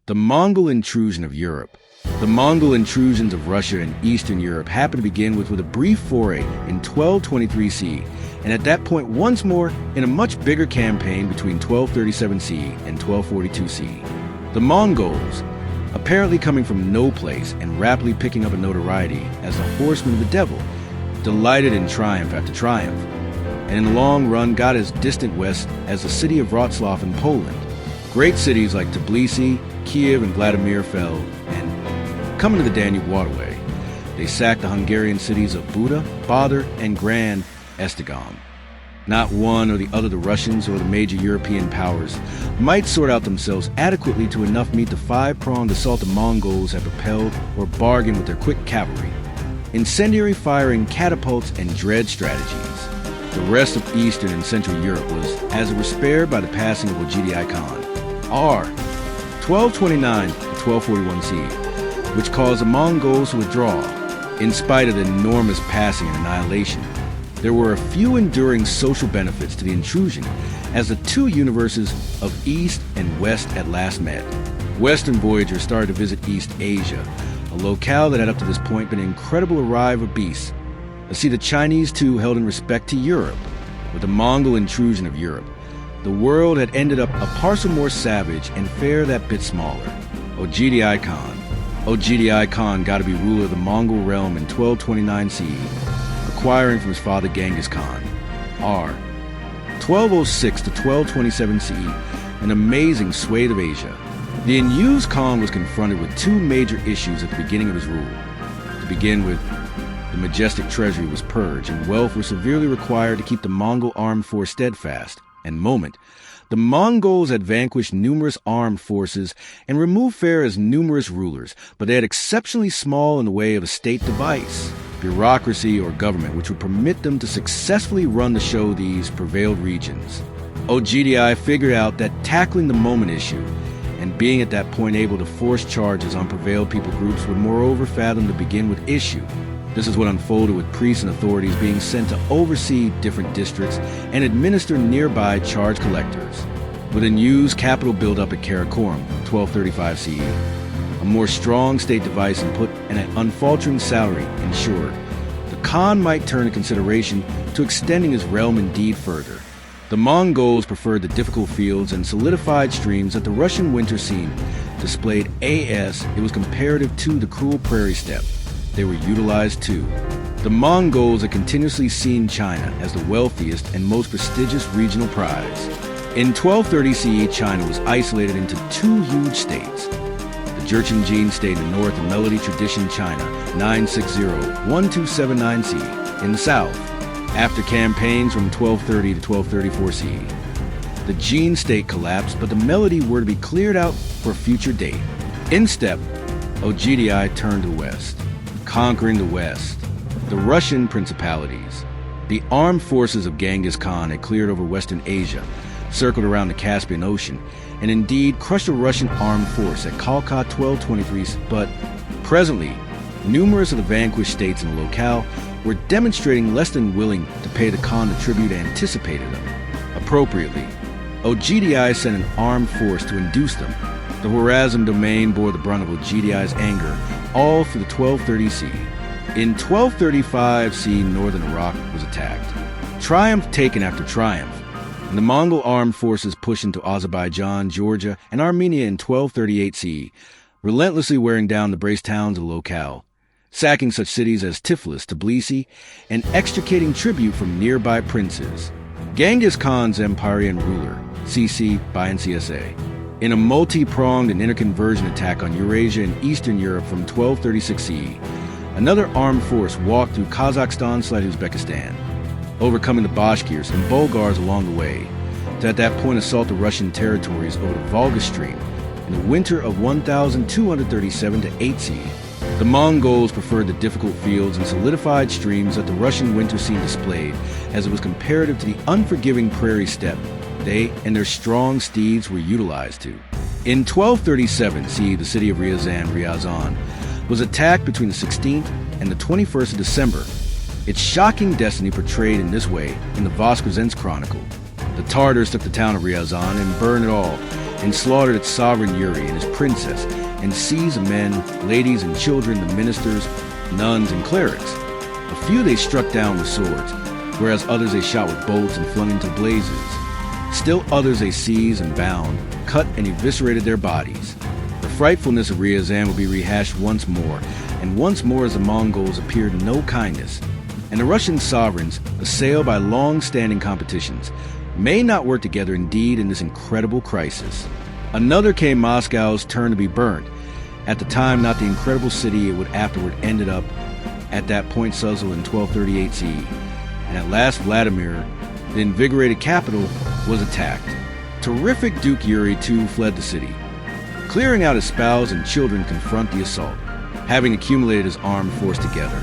The Mongol Intrusion of Europe. The Mongol intrusions of Russia and Eastern Europe happened to begin with a brief foray in 1223 CE, and at that point once more in a much bigger campaign between 1237 CE and 1242 CE. The Mongols, apparently coming from no place and rapidly picking up a notoriety as the horsemen of the devil, delighted in triumph after triumph, and in the long run got as distant west as the city of Wrocław in Poland. Great cities like Tbilisi, Kiev, and Vladimir fell, and coming to the Danube waterway, they sacked the Hungarian cities of Buda, Badr, and Grand Esztergom. Not one or the other, the Russians or the major European powers, might sort out themselves adequately to enough meet the five-pronged assault the Mongols had propelled or bargained with their quick cavalry, incendiary firing, catapults, and dread strategies. The rest of Eastern and Central Europe was, as it were, spared by the passing of Genghis Khan, R. 1229 to 1241 CE, which caused the Mongols to withdraw. In spite of the enormous passing and annihilation, there were a few enduring social benefits to the intrusion as the two universes of East and West at last met. Western voyagers started to visit East Asia, a locale that had up to this point been an incredible arrive of beasts. See, the Chinese too held in respect to Europe. With the Mongol intrusion of Europe, the world had ended up a parcel more savage and fare that bit smaller. Genghis Khan got to be ruler of the Mongol realm in 1229 CE, acquiring from his father Genghis Khan, R. 1206 to 1227 CE, an amazing swathe of Asia. The unused Khan was confronted with two major issues at the beginning of his rule. To begin with, the majestic treasury was purged, and wealth was severely required to keep the Mongol armed force steadfast. And moment, the Mongols had vanquished numerous armed forces and removed Pharaoh's numerous rulers, but they had exceptionally small in the way of a state device, bureaucracy, or government which would permit them to successfully run the show these prevailed regions. Genghis figured out that tackling the moment issue and being at that point able to force charges on prevailed people groups would moreover fathom to begin with issue. This is what unfolded with priests and authorities being sent to oversee different districts and administer nearby charge collectors. With a unused capital build-up at Karakorum, 1235 CE, a more strong state device and put an unfaltering salary ensured, the Khan might turn a consideration to extending his realm indeed further. The Mongols preferred the difficult fields and solidified streams that the Russian winter scene displayed as it was comparative to the cruel prairie steppe. They were utilized too. The Mongols had continuously seen China as the wealthiest and most prestigious regional prize. In 1230 CE, China was isolated into two huge states. The Jurchen Jin state in the north and Melody Tradition China 960-1279 CE in the south. After campaigns from 1230 to 1234 CE, the Jin state collapsed, but the Melody were to be cleared out for a future date. In step, Genghis turned to the west, conquering the west, the Russian principalities. The armed forces of Genghis Khan had cleared over Western Asia, circled around the Caspian Ocean, and indeed crushed a Russian armed force at Khalkha 1223, but presently, numerous of the vanquished states in the locale were demonstrating less than willing to pay the Khan the tribute anticipated them. Appropriately, Genghis sent an armed force to induce them. The Khwarezm domain bore the brunt of Genghis' anger all through the 1230 CE. In 1235 CE, northern Iraq was attacked. Triumph taken after triumph, and the Mongol armed forces pushed into Azerbaijan, Georgia, and Armenia in 1238 CE, relentlessly wearing down the braced towns of the locale, sacking such cities as Tiflis, Tbilisi, and extricating tribute from nearby princes. Genghis Khan's empire and ruler, CC by NCSA, in a multi-pronged and interconversion attack on Eurasia and Eastern Europe from 1236 CE, another armed force walked through Kazakhstan/Uzbekistan, overcoming the Bashkirs and Bulgars along the way, to at that point assault the Russian territories over the Volga Stream in the winter of 1237 to 8 CE. The Mongols preferred the difficult fields and solidified streams that the Russian winter scene displayed, as it was comparative to the unforgiving prairie steppe they and their strong steeds were utilized to. In 1237 CE, the city of Ryazan was attacked between the 16th and the 21st of December. Its shocking destiny portrayed in this way in the Voskresensk Chronicle. The Tartars took the town of Ryazan and burned it all, and slaughtered its sovereign Yuri and his princess, and seized the men, ladies, and children, the ministers, nuns, and clerics. A few they struck down with swords, whereas others they shot with bolts and flung into blazes. Still others they seized and bound, cut and eviscerated their bodies. The frightfulness of Ryazan would be rehashed once more, and once more as the Mongols appeared no kindness. And the Russian sovereigns, assailed by long-standing competitions, may not work together indeed in this incredible crisis. Another came Moscow's turn to be burnt. At the time, not the incredible city it would afterward ended up at that point Suzzle in 1238 CE. And at last Vladimir, the invigorated capital, was attacked. Terrific Duke Yuri too fled the city, clearing out his spouse and children to confront the assault, having accumulated his armed force together.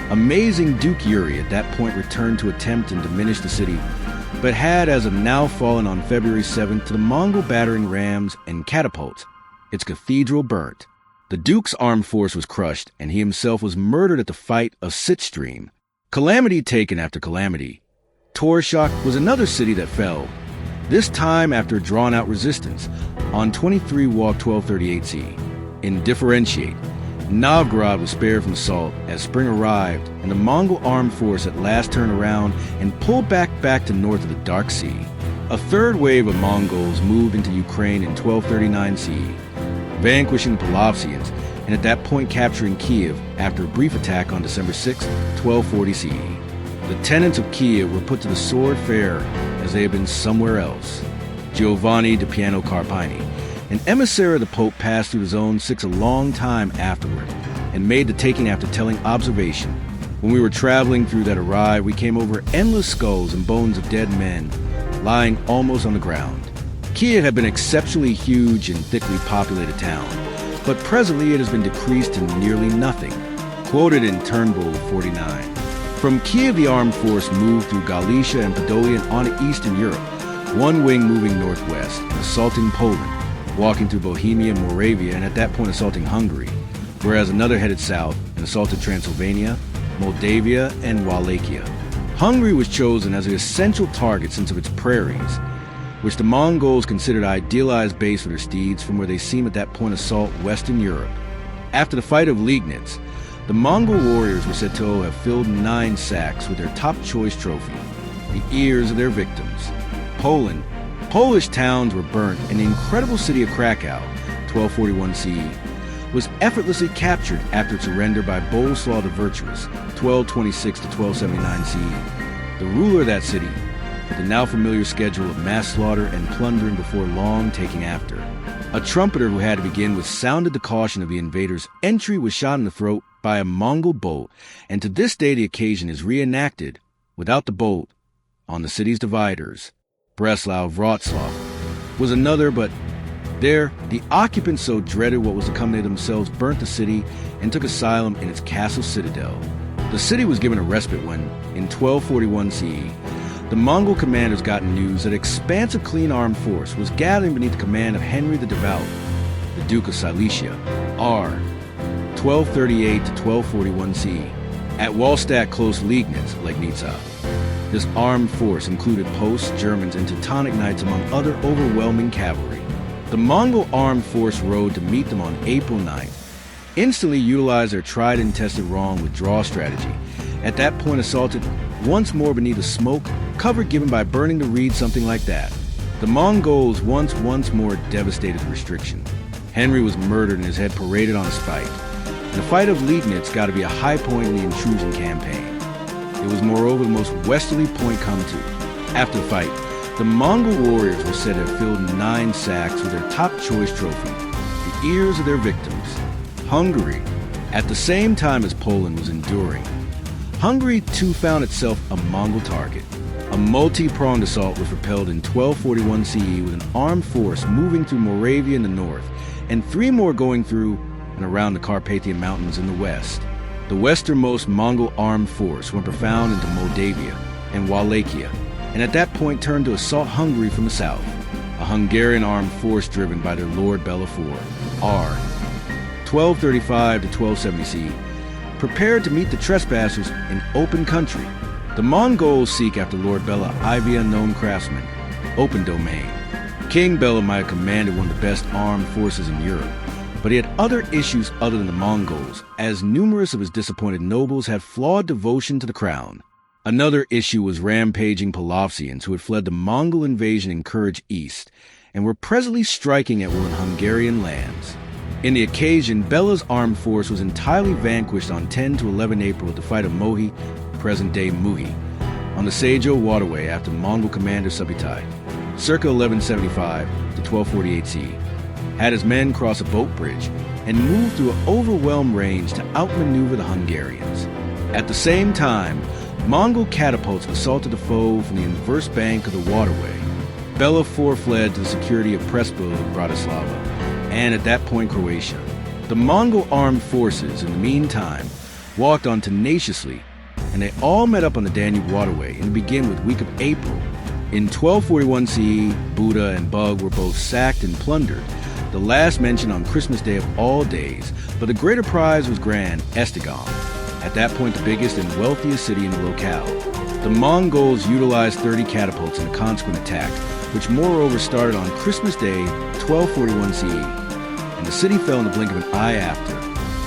Amazing Duke Yuri at that point returned to attempt and diminish the city, but had as of now fallen on February 7th to the Mongol battering rams and catapults, its cathedral burnt. The Duke's armed force was crushed, and he himself was murdered at the fight of Sitstream. Calamity taken after calamity. Torshak was another city that fell, this time after drawn-out resistance, on 23 Walk 1238 CE. Indifferentiate. Novgorod was spared from assault as spring arrived, and the Mongol armed force at last turned around and pulled back to north of the Dark Sea. A third wave of Mongols moved into Ukraine in 1239 CE, vanquishing the Polovsians, and at that point capturing Kiev after a brief attack on December 6, 1240 CE. The tenants of Kiev were put to the sword fair as they had been somewhere else. Giovanni di Piano Carpini, an emissary of the Pope, passed through the Zone 6 a long time afterward and made the taking after telling observation. When we were traveling through that arrive, we came over endless skulls and bones of dead men lying almost on the ground. Kiev had been an exceptionally huge and thickly populated town, but presently it has been decreased to nearly nothing. Quoted in Turnbull 49. From Kiev, the armed force moved through Galicia and Podolia and on to Eastern Europe, one wing moving northwest and assaulting Poland, walking through Bohemia and Moravia, and at that point assaulting Hungary, whereas another headed south and assaulted Transylvania, Moldavia, and Wallachia. Hungary was chosen as an essential target since of its prairies, which the Mongols considered idealized base for their steeds, from where they seem at that point assault Western Europe. After the fight of Liegnitz, the Mongol warriors were said to have filled 9 sacks with their top choice trophy, the ears of their victims. Poland. Polish towns were burnt, and the incredible city of Krakow, 1241 CE, was effortlessly captured after its surrender by Boleslaw the Virtuous, 1226 to 1279 CE. The ruler of that city, with the now familiar schedule of mass slaughter and plundering before long taking after. A trumpeter who had to begin with sounded the caution of the invaders' entry was shot in the throat by a Mongol bolt, and to this day the occasion is reenacted, without the bolt, on the city's dividers. Breslau Wrocław was another, but there the occupants so dreaded what was to come they themselves burnt the city and took asylum in its castle citadel. The city was given a respite when, in 1241 CE, the Mongol commanders got news that an expansive clean armed force was gathering beneath the command of Henry the Devout, the Duke of Silesia, R. 1238 to 1241 CE, at Wallstatt close Liegnitz, Legnica. This armed force included Poles, Germans, and Teutonic Knights, among other overwhelming cavalry. The Mongol armed force rode to meet them on April 9th, instantly utilized their tried and tested wrong withdrawal strategy. At that point assaulted once more beneath the smoke, cover given by burning the reed, something like that. The Mongols once more devastated the restriction. Henry was murdered and his head paraded on a spike. And the fight of Liegnitz got to be a high point in the intrusion campaign. It was moreover the most westerly point come to. After the fight, the Mongol warriors were said to have filled 9 sacks with their top choice trophy, the ears of their victims. Hungary, at the same time as Poland was enduring. Hungary too found itself a Mongol target. A multi-pronged assault was repelled in 1241 CE with an armed force moving through Moravia in the north, and 3 more going through and around the Carpathian Mountains in the west. The westernmost Mongol armed force went profound into Moldavia and Wallachia, and at that point turned to assault Hungary from the south. A Hungarian armed force driven by their Lord Belafor, R. 1235 to 1270 CE, prepared to meet the trespassers in open country. The Mongols seek after Lord Bela, Ivy unknown craftsman, open domain. King Bela might have commanded one of the best armed forces in Europe, but he had other issues other than the Mongols, as numerous of his disappointed nobles had flawed devotion to the crown. Another issue was rampaging Polovsians who had fled the Mongol invasion in Courage East, and were presently striking at will in Hungarian lands. In the occasion, Bela's armed force was entirely vanquished on 10 to 11 April at the fight of Mohi, present-day Muhi, on the Seijo waterway after Mongol commander Subutai, circa 1175 to 1248 CE, had his men cross a boat bridge and move through an overwhelmed range to outmaneuver the Hungarians. At the same time, Mongol catapults assaulted the foe from the inverse bank of the waterway. Bela fled to the security of Prespil in Bratislava, and at that point Croatia. The Mongol armed forces, in the meantime, walked on tenaciously, and they all met up on the Danube waterway and begin with week of April. In 1241 CE, Buda and Bug were both sacked and plundered, the last mentioned on Christmas Day of all days, but the greater prize was Grand Estegon, at that point the biggest and wealthiest city in the locale. The Mongols utilized 30 catapults in a consequent attack, which moreover started on Christmas Day, 1241 CE, and the city fell in the blink of an eye after.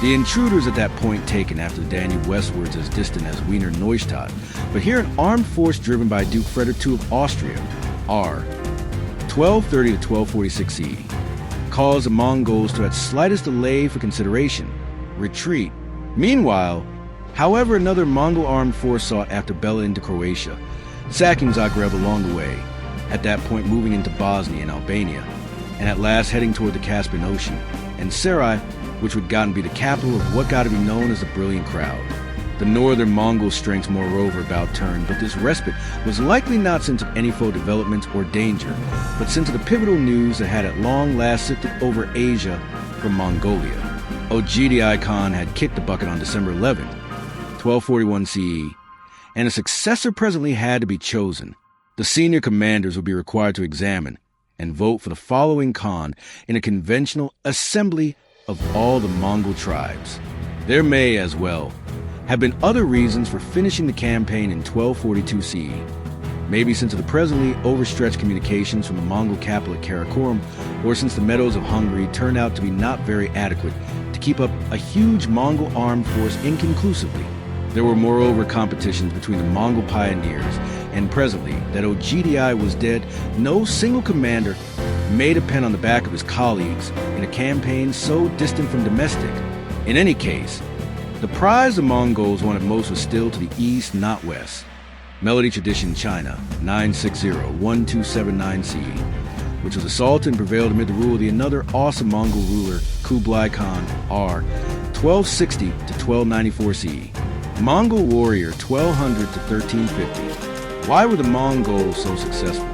The intruders at that point taken after the Danube westwards as distant as Wiener Neustadt, but here an armed force driven by Duke Frederick II of Austria, R. 1230 to 1246 CE, caused the Mongols to at slightest delay for consideration, retreat. Meanwhile, however, another Mongol armed force sought after Bela into Croatia, sacking Zagreb along the way, at that point moving into Bosnia and Albania, and at last heading toward the Caspian Ocean, and Sarai, which would gotten be the capital of what got to be known as the Brilliant Crowd. The northern Mongol strengths moreover about turned, but this respite was likely not since of any foe developments or danger, but since of the pivotal news that had at long last sifted over Asia from Mongolia. Genghis Khan had kicked the bucket on December 11, 1241 CE, and a successor presently had to be chosen. The senior commanders would be required to examine and vote for the following Khan in a conventional assembly of all the Mongol tribes. There may, as well, have been other reasons for finishing the campaign in 1242 CE, maybe since of the presently overstretched communications from the Mongol capital at Karakorum, or since the meadows of Hungary turned out to be not very adequate to keep up a huge Mongol armed force inconclusively. There were moreover competitions between the Mongol pioneers, and presently, that Genghis was dead, no single commander made a pen on the back of his colleagues in a campaign so distant from domestic. In any case, the prize the Mongols wanted most was still to the east, not west. Melody tradition China, 960-1279 CE, which was assaulted and prevailed amid the rule of the another awesome Mongol ruler, Kublai Khan, R. 1260 to 1294 CE. Mongol warrior 1200 to 1350. Why were the Mongols so successful?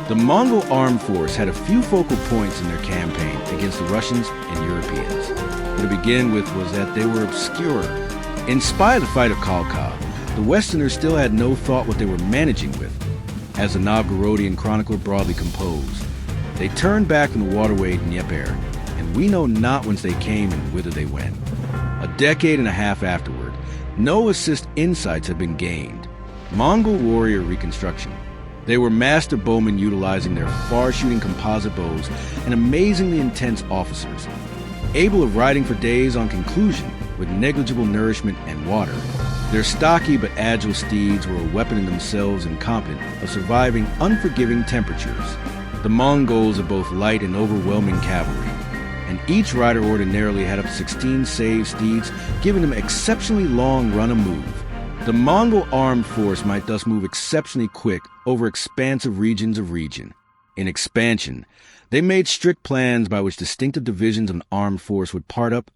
The Mongol armed force had a few focal points in their campaign against the Russians and Europeans. What to begin with was that they were obscure. In spite of the fight of Khalkha, the Westerners still had no thought what they were managing with. As the Novgorodian chronicler broadly composed, they turned back from the waterway Dnieper, and we know not whence they came and whither they went. A decade and a half afterward, no assist insights had been gained. Mongol warrior reconstruction. They were master bowmen utilizing their far-shooting composite bows and amazingly intense officers, able of riding for days on conclusion with negligible nourishment and water. Their stocky but agile steeds were a weapon in themselves and competent of surviving unforgiving temperatures. The Mongols are both light and overwhelming cavalry, and each rider ordinarily had up to 16 saved steeds, giving them exceptionally long run and move. The Mongol armed force might thus move exceptionally quick over expansive regions of region. In expansion, they made strict plans by which distinctive divisions of an armed force would part up,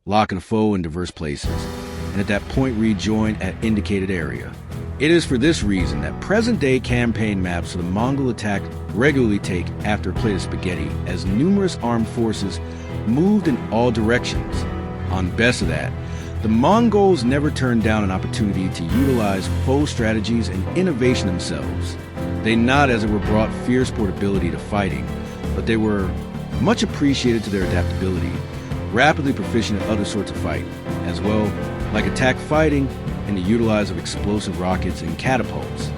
lock and foe in diverse places, and at that point rejoin at indicated area. It is for this reason that present-day campaign maps for the Mongol attack regularly take after a plate of spaghetti, as numerous armed forces moved in all directions. On best of that, the Mongols never turned down an opportunity to utilize foe strategies and innovation themselves. They not as it were brought fierce portability to fighting, but they were much appreciated to their adaptability, rapidly proficient at other sorts of fight, as well, like attack fighting and the utilize of explosive rockets and catapults,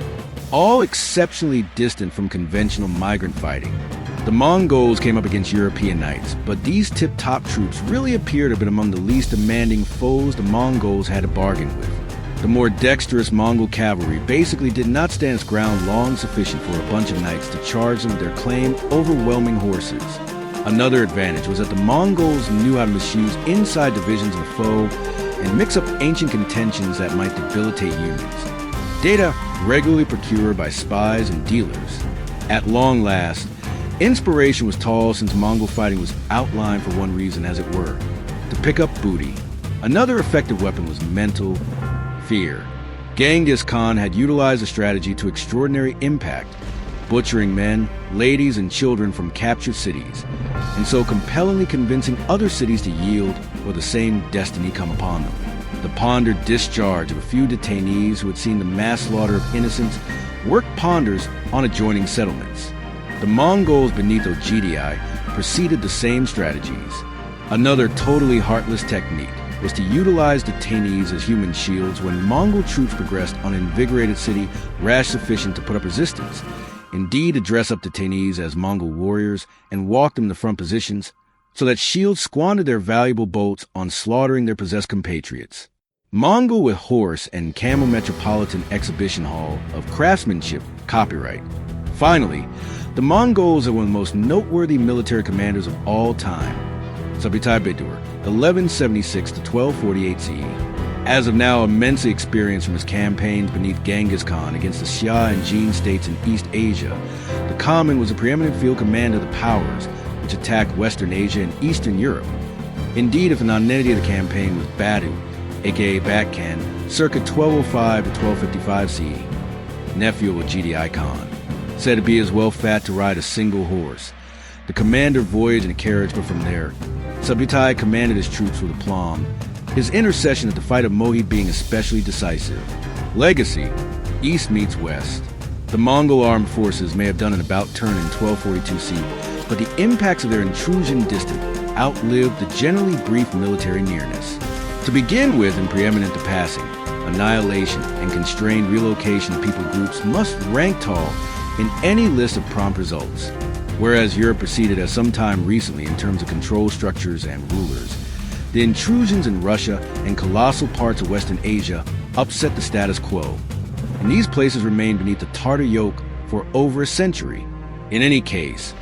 all exceptionally distant from conventional migrant fighting. The Mongols came up against European knights, but these tip-top troops really appeared to have been among the least demanding foes the Mongols had to bargain with. The more dexterous Mongol cavalry basically did not stand its ground long sufficient for a bunch of knights to charge them with their claimed overwhelming horses. Another advantage was that the Mongols knew how to misuse inside divisions of the foe and mix up ancient contentions that might debilitate unions. Data regularly procured by spies and dealers. At long last, inspiration was tall since Mongol fighting was outlined for one reason, as it were, to pick up booty. Another effective weapon was mental fear. Genghis Khan had utilized the strategy to extraordinary impact, butchering men, ladies, and children from captured cities, and so compellingly convincing other cities to yield or the same destiny come upon them. The pondered discharge of a few detainees who had seen the mass slaughter of innocents worked ponders on adjoining settlements. The Mongols beneath Ogdi proceeded the same strategies. Another totally heartless technique was to utilize detainees as human shields when Mongol troops progressed on an invigorated city rash sufficient to put up resistance. Indeed, to dress up detainees as Mongol warriors and walk them to front positions so that shields squandered their valuable bolts on slaughtering their possessed compatriots. Mongol with horse and camel metropolitan exhibition hall of craftsmanship copyright. Finally, the Mongols are one of the most noteworthy military commanders of all time. Subutai Bedur, 1176 to 1248 CE. As of now immensely experienced from his campaigns beneath Genghis Khan against the Xia and Jin states in East Asia, the Khamen was a preeminent field commander of the powers which attacked Western Asia and Eastern Europe. Indeed, if the nonentity of the campaign was Badu, aka Batkan, circa 1205 to 1255 CE, nephew of Ogdi Khan, said to be as well fat to ride a single horse. The commander voyaged in a carriage, but from there, Subutai commanded his troops with aplomb, his intercession at the fight of Mohi being especially decisive. Legacy, East meets West. The Mongol armed forces may have done an about turn in 1242 CE, but the impacts of their intrusion distant outlived the generally brief military nearness. To begin with, and preeminent to passing, annihilation and constrained relocation of people groups must rank tall in any list of prompt results. Whereas Europe proceeded as some time recently in terms of control structures and rulers, the intrusions in Russia and colossal parts of Western Asia upset the status quo, and these places remained beneath the Tartar yoke for over a century. In any case,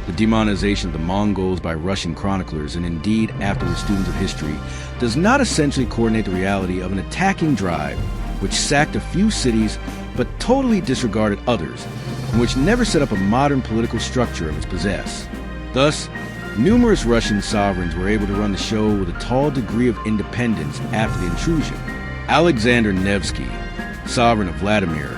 the demonization of the Mongols by Russian chroniclers, and indeed afterwards students of history, does not essentially coordinate the reality of an attacking drive which sacked a few cities but totally disregarded others, and which never set up a modern political structure of its possess. Thus, numerous Russian sovereigns were able to run the show with a tall degree of independence after the intrusion. Alexander Nevsky, sovereign of Vladimir,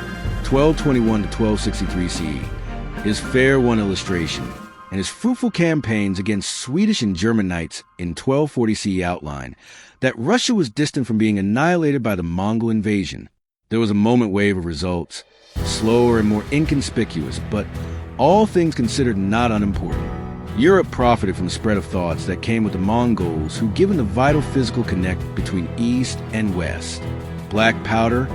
1221 to 1263 CE, is fair one illustration, and his fruitful campaigns against Swedish and German knights in 1240 CE outline that Russia was distant from being annihilated by the Mongol invasion. There was a moment wave of results, slower and more inconspicuous, but all things considered not unimportant. Europe profited from the spread of thoughts that came with the Mongols, who given the vital physical connect between East and West. Black powder,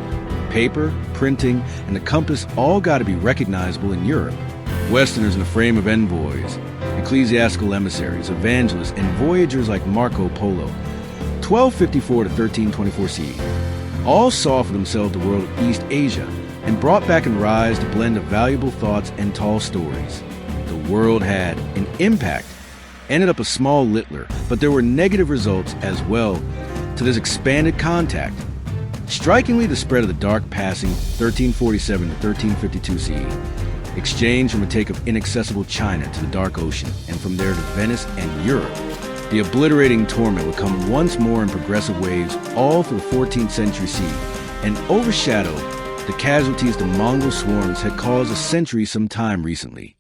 paper, printing, and the compass all got to be recognizable in Europe. Westerners in the frame of envoys, ecclesiastical emissaries, evangelists, and voyagers like Marco Polo, 1254 to 1324 CE, all saw for themselves the world of East Asia and brought back in rise the blend of valuable thoughts and tall stories. The world had, in impact, ended up a small littler, but there were negative results as well to this expanded contact. Strikingly, the spread of the dark passing 1347 to 1352 CE, exchange from a take of inaccessible China to the Dark Ocean, and from there to Venice and Europe. The obliterating torment would come once more in progressive waves all through the 14th century CE, and overshadow the casualties the Mongol swarms had caused a century some time recently.